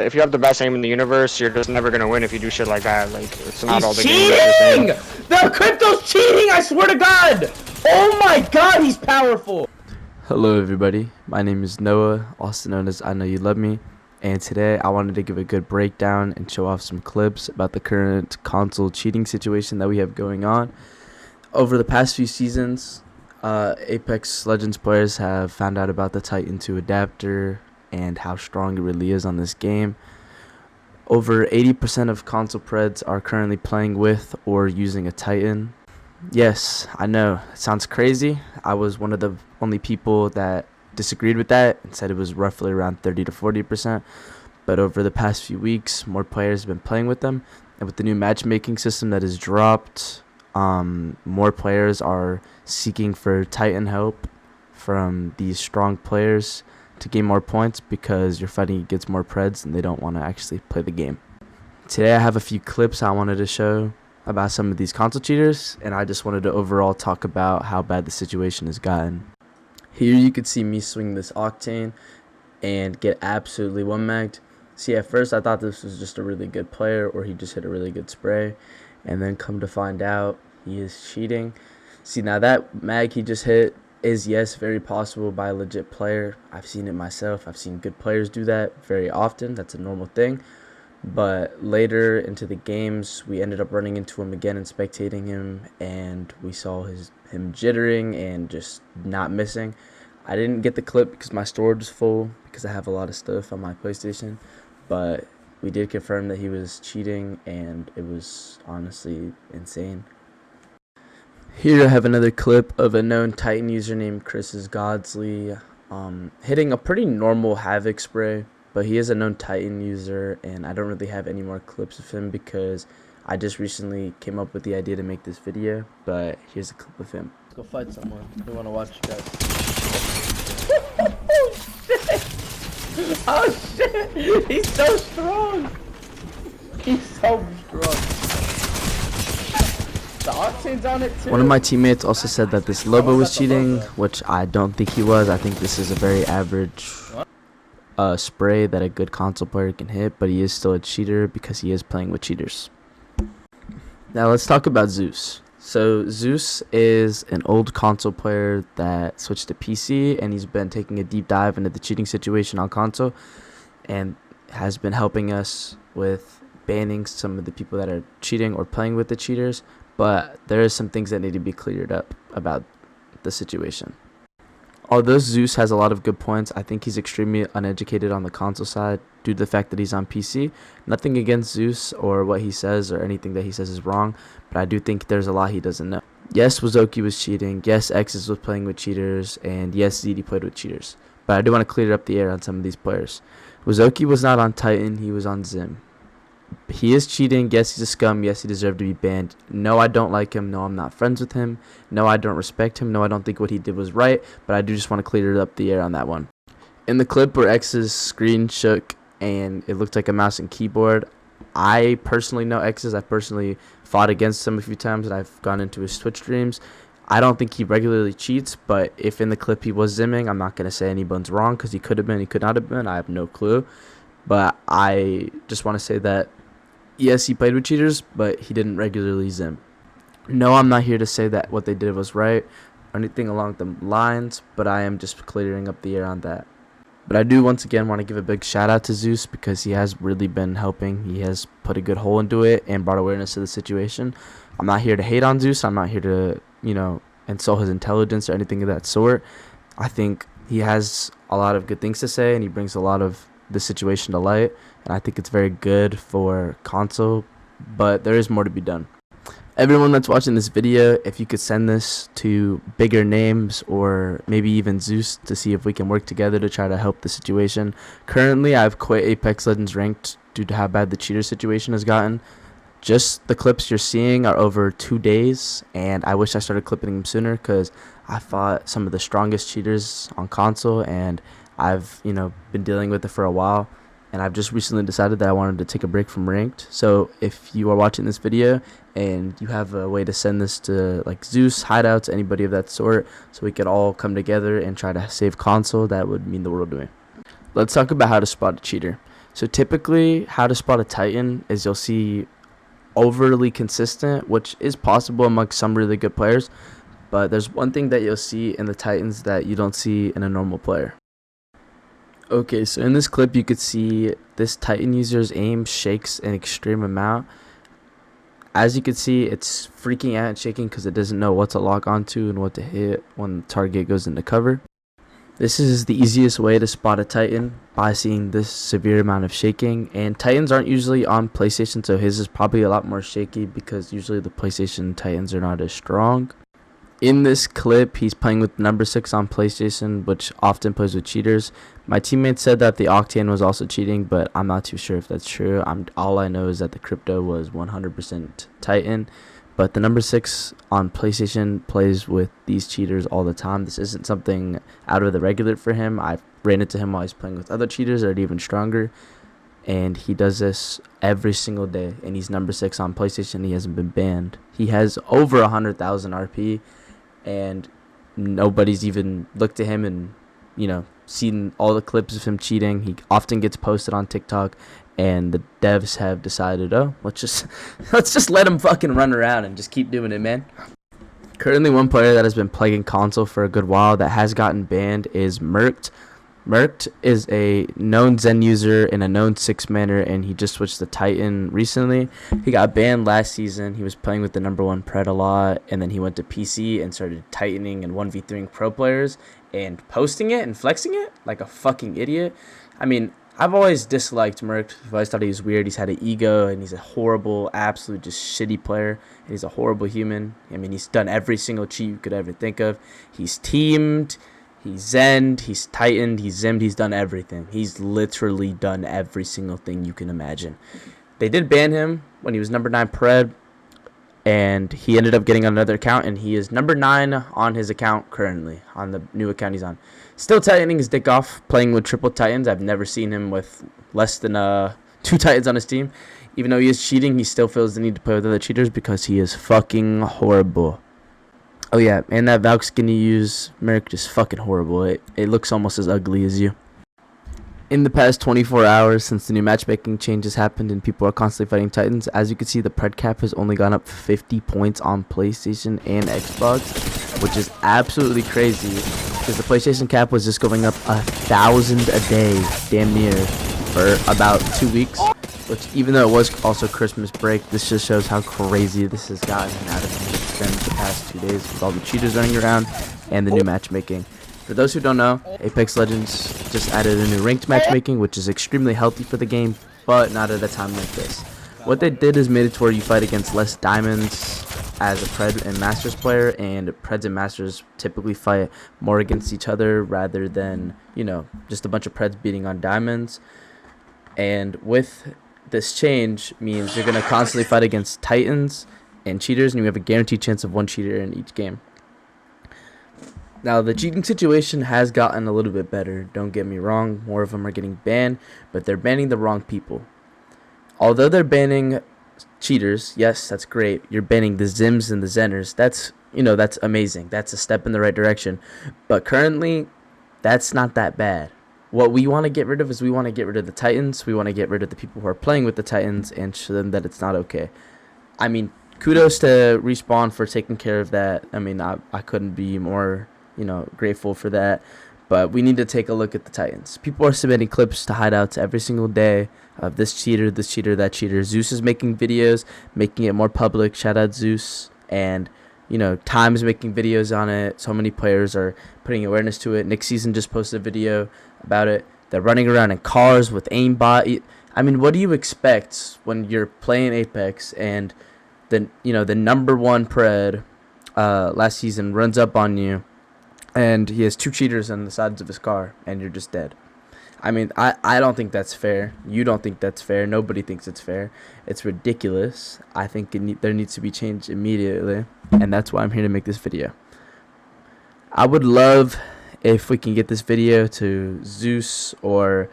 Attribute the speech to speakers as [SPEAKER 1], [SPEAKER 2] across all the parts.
[SPEAKER 1] If you have the best aim in the universe, you're just never gonna win if you do shit like that. Like, it's not all
[SPEAKER 2] He's
[SPEAKER 1] the game is the same.
[SPEAKER 2] cheating! The crypto's cheating, I swear to God! Oh my God, he's powerful!
[SPEAKER 3] Hello everybody, my name is Noah, also known as I Know You Love Me, and today I wanted to give a good breakdown and show off some clips about the current console cheating situation that we have going on. Over the past few seasons, Apex Legends players have found out about the Titan 2 adapter and how strong it really is on this game. Over 80% of console preds are currently playing with or using a Titan. Yes, I know, it sounds crazy. I was one of the only people that disagreed with that and said it was roughly around 30 to 40%. But over the past few weeks, more players have been playing with them. And with the new matchmaking system that has dropped, more players are seeking for Titan help from these strong players to gain more points because you're fighting against more preds and they don't want to actually play the game. Today I have a few clips I wanted to show about some of these console cheaters, and I just wanted to overall talk about how bad the situation has gotten. Here you could see me swing this Octane and get absolutely one-magged. See, at first I thought this was just a really good player or he just hit a really good spray, and then come to find out he is cheating. See, now that mag he just hit is, yes, very possible by a legit player. I've seen it myself. I've seen good players do that very often. That's a normal thing. But later into the games, we ended up running into him again and spectating him, and we saw him jittering and just not missing. I didn't get the clip because my storage is full because I have a lot of stuff on my PlayStation, but we did confirm that he was cheating, and it was honestly insane. Here I have another clip of a known Titan user named Chris's Godsley hitting a pretty normal Havoc spray, but he is a known Titan user, and I don't really have any more clips of him because I just recently came up with the idea to make this video, but here's a clip of him.
[SPEAKER 2] Let's go fight someone. We want to watch you guys. Oh shit! He's so strong! He's so strong. The Octane's on it too.
[SPEAKER 3] One of my teammates also said that this Lobo was cheating, which I don't think he was. I think this is a very average spray that a good console player can hit, but he is still a cheater because he is playing with cheaters. Now let's talk about Zeus. So Zeus is an old console player that switched to PC, and he's been taking a deep dive into the cheating situation on console and has been helping us with banning some of the people that are cheating or playing with the cheaters. But there are some things that need to be cleared up about the situation. Although Zeus has a lot of good points, I think he's extremely uneducated on the console side due to the fact that he's on PC. Nothing against Zeus or what he says or anything that he says is wrong, but I do think there's a lot he doesn't know. Yes, Wazoki was cheating. Yes, X's was playing with cheaters. And yes, ZD played with cheaters. But I do want to clear up the air on some of these players. Wazoki was not on Titan, he was on Zim. He is cheating. Yes, he's a scum. Yes, he deserved to be banned. No, I don't like him. No, I'm not friends with him. No, I don't respect him. No, I don't think what he did was right. But I do just want to clear up the air on that one. In the clip where X's screen shook and it looked like a mouse and keyboard, I personally know X's. I personally fought against him a few times, and I've gone into his Twitch streams. I don't think he regularly cheats, but if in the clip he was zimming, I'm not going to say anyone's wrong because he could have been, he could not have been. I have no clue. But I just want to say that yes, he played with cheaters, but he didn't regularly zim. No, I'm not here to say that what they did was right or anything along the lines, but I am just clearing up the air on that. But I do once again want to give a big shout out to Zeus because he has really been helping. He has put a good hole into it and brought awareness to the situation. I'm not here to hate on Zeus. I'm not here to, insult his intelligence or anything of that sort. I think he has a lot of good things to say, and he brings a lot of the situation to light, and I think it's very good for console, but there is more to be done. Everyone that's watching this video, if you could send this to bigger names or maybe even Zeus to see if we can work together to try to help the situation. Currently, I've quit Apex Legends Ranked due to how bad the cheater situation has gotten. Just the clips you're seeing are over 2 days, and I wish I started clipping them sooner because I fought some of the strongest cheaters on console, and I've been dealing with it for a while, and I've just recently decided that I wanted to take a break from Ranked. So if you are watching this video and you have a way to send this to like Zeus, Hideouts, anybody of that sort, so we could all come together and try to save console, that would mean the world to me. Let's talk about how to spot a cheater. So typically, how to spot a Titan is you'll see overly consistent, which is possible amongst some really good players. But there's one thing that you'll see in the Titans that you don't see in a normal player. Okay, so in this clip, you could see this Titan user's aim shakes an extreme amount. As you can see, it's freaking out and shaking because it doesn't know what to lock onto and what to hit when the target goes into cover. This is the easiest way to spot a Titan, by seeing this severe amount of shaking. And Titans aren't usually on PlayStation, so his is probably a lot more shaky because usually the PlayStation Titans are not as strong. In this clip, he's playing with number 6 on PlayStation, which often plays with cheaters. My teammate said that the Octane was also cheating, but I'm not too sure if that's true. All I know is that the crypto was 100% Titan. But the number 6 on PlayStation plays with these cheaters all the time. This isn't something out of the regular for him. I've ran into him while he's playing with other cheaters that are even stronger. And he does this every single day. And he's number 6 on PlayStation. He hasn't been banned. He has over 100,000 RP. And nobody's even looked at him and, seen all the clips of him cheating. He often gets posted on TikTok. And the devs have decided, let's just let him fucking run around and just keep doing it, man. Currently, one player that has been plaguing console for a good while that has gotten banned is Merked. Merked is a known Zen user and a known 6-manner, and he just switched to Titan recently. He got banned last season. He was playing with the number 1 Pred a lot, and then he went to PC and started Titaning and 1v3ing pro players and posting it and flexing it like a fucking idiot. I mean, I've always disliked Merked. I've always thought he was weird. He's had an ego, and he's a horrible, absolute, just shitty player. And he's a horrible human. I mean, he's done every single cheat you could ever think of. He's teamed, he's zened, he's tightened, he's zimmed, he's done everything. He's literally done every single thing you can imagine. They did ban him when he was number 9 Pred, and he ended up getting another account, and he is number 9 on his account currently, on the new account he's on. Still tightening his dick off, playing with triple Titans. I've never seen him with less than 2 Titans on his team. Even though he is cheating, he still feels the need to play with other cheaters because he is fucking horrible. Oh yeah, and that Valk skin you use, Merrick, is fucking horrible. It looks almost as ugly as you. In the past 24 hours since the new matchmaking changes happened and people are constantly fighting Titans, as you can see, the Pred cap has only gone up 50 points on PlayStation and Xbox, which is absolutely crazy because the PlayStation cap was just going up 1,000 a day, damn near, for about 2 weeks. Which, even though it was also Christmas break, this just shows how crazy this has gotten out of hand. It's been the past 2 days with all the cheaters running around and the new matchmaking. For those who don't know, Apex Legends just added a new ranked matchmaking, which is extremely healthy for the game, but not at a time like this. What they did is made it to where you fight against less diamonds as a Pred and Masters player, and Preds and Masters typically fight more against each other rather than, just a bunch of Preds beating on diamonds. And with this change means you're going to constantly fight against Titans and cheaters, and you have a guaranteed chance of one cheater in each game. Now, the cheating situation has gotten a little bit better, don't get me wrong. More of them are getting banned, but they're banning the wrong people. Although they're banning cheaters, yes, that's great. You're banning the Zims and the Zenners. That's amazing. That's a step in the right direction. But currently, that's not that bad. What we want to get rid of is we want to get rid of the Titans. We want to get rid of the people who are playing with the Titans and show them that it's not okay. I mean, kudos to Respawn for taking care of that. I mean, I couldn't be more, grateful for that. But we need to take a look at the Titans. People are submitting clips to hideouts every single day of this cheater, that cheater. Zeus is making videos, making it more public. Shout out Zeus. And Time's making videos on it. So many players are putting awareness to it. Nick Season just posted a video about it. They're running around in cars with aimbot. I mean, what do you expect when you're playing Apex and the number 1 Pred last season runs up on you and he has 2 cheaters on the sides of his car and you're just dead? I mean, I don't think that's fair. You don't think that's fair. Nobody thinks it's fair. It's ridiculous. I think there needs to be change immediately, and that's why I'm here to make this video. I would love if we can get this video to Zeus or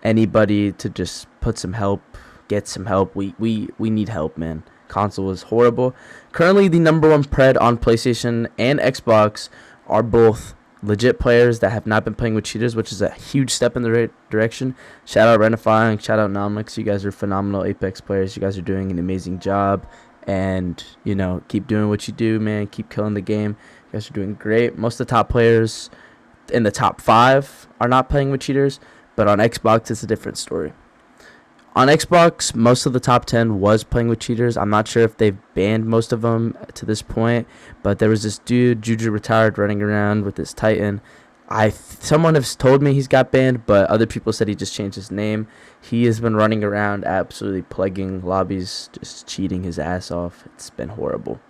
[SPEAKER 3] anybody to just put some help, get some help. We need help, man. Console is horrible. Currently, the number 1 Pred on PlayStation and Xbox are both legit players that have not been playing with cheaters, which is a huge step in the right direction. Shout out Renifying, shout out Nomlix. You guys are phenomenal Apex players. You guys are doing an amazing job. And, you know, keep doing what you do, man. Keep killing the game. You guys are doing great. Most of the top players in the top 5 are not playing with cheaters, but on Xbox, it's a different story. On Xbox, most of the top 10 was playing with cheaters. I'm not sure if they've banned most of them to this point, but there was this dude, Juju Retired, running around with this Titan. Someone has told me he's got banned, but other people said he just changed his name. He has been running around absolutely plaguing lobbies, just cheating his ass off. It's been horrible.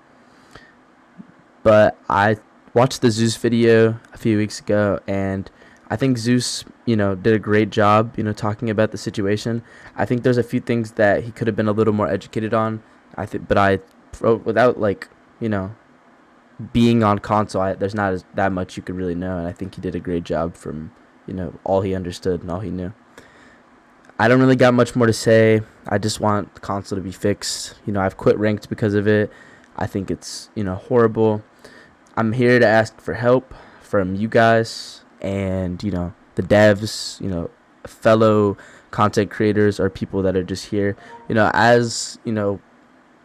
[SPEAKER 3] But I watched the Zeus video a few weeks ago, and I think Zeus, you know, did a great job, you know, talking about the situation. I think there's a few things that he could have been a little more educated on. Without, like, you know, being on console, there's not that much you could really know, and I think he did a great job from, you know, all he understood and all he knew. I don't really got much more to say. I just want the console to be fixed. You know, I've quit ranked because of it. I think it's, you know, horrible. I'm here to ask for help from you guys and, you know, the devs, you know, fellow content creators, or people that are just here, you know, as, you know,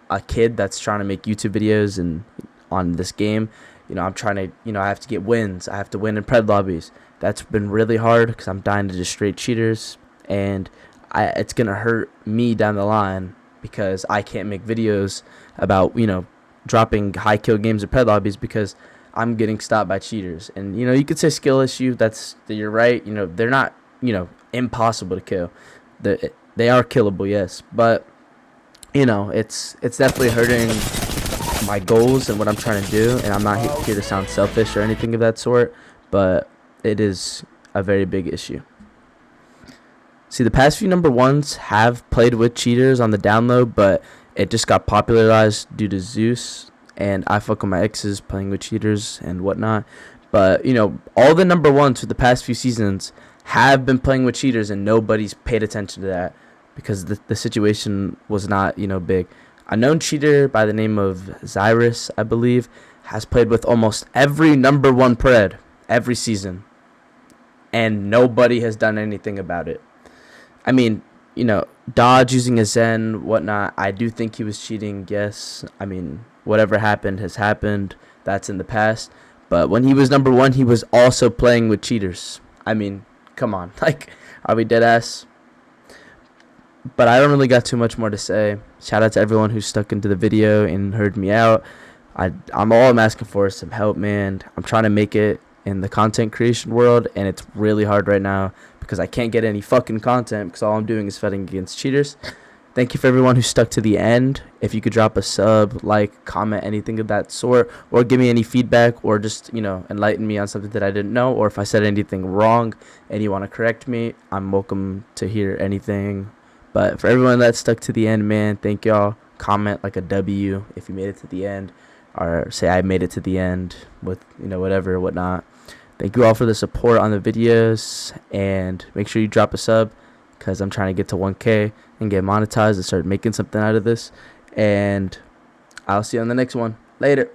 [SPEAKER 3] a kid that's trying to make YouTube videos and on this game. You know, I'm trying to, you know, I have to get wins. I have to win in pred lobbies. That's been really hard because I'm dying to just straight cheaters, and it's gonna hurt me down the line because I can't make videos about, you know, dropping high kill games in pred lobbies because I'm getting stopped by cheaters. And, you know, you could say skill issue. You're right. You know, they're not, you know, impossible to kill. They are killable, yes, but, you know, it's definitely hurting my goals and what I'm trying to do. And I'm not here to sound selfish or anything of that sort, but it is a very big issue. See, the past few number ones have played with cheaters on the download, but it just got popularized due to Zeus, and I fuck with my exes playing with cheaters and whatnot. But, you know, all the number ones for the past few seasons have been playing with cheaters, and nobody's paid attention to that because the situation was not, you know, big. A known cheater by the name of Zeus, I believe, has played with almost every number one pred every season, and nobody has done anything about it. I mean, you know, Dodge using a Zen, whatnot, I do think he was cheating, yes. I mean, whatever happened has happened. That's in the past. But when he was number one, he was also playing with cheaters. I mean, come on. Like, are we dead ass? But I don't really got too much more to say. Shout out to everyone who stuck into the video and heard me out. All I'm asking for is some help, man. I'm trying to make it in the content creation world, and it's really hard right now because I can't get any fucking content because all I'm doing is fighting against cheaters. Thank you for everyone who stuck to the end. If you could drop a sub, like, comment, anything of that sort, or give me any feedback, or just, you know, enlighten me on something that I didn't know, or if I said anything wrong and you want to correct me, I'm welcome to hear anything. But for everyone that stuck to the end, man, thank y'all. Comment like a W if you made it to the end, or say I made it to the end with, you know, whatever, whatnot. Thank you all for the support on the videos, and make sure you drop a sub because I'm trying to get to 1K and get monetized and start making something out of this. And I'll see you on the next one. Later.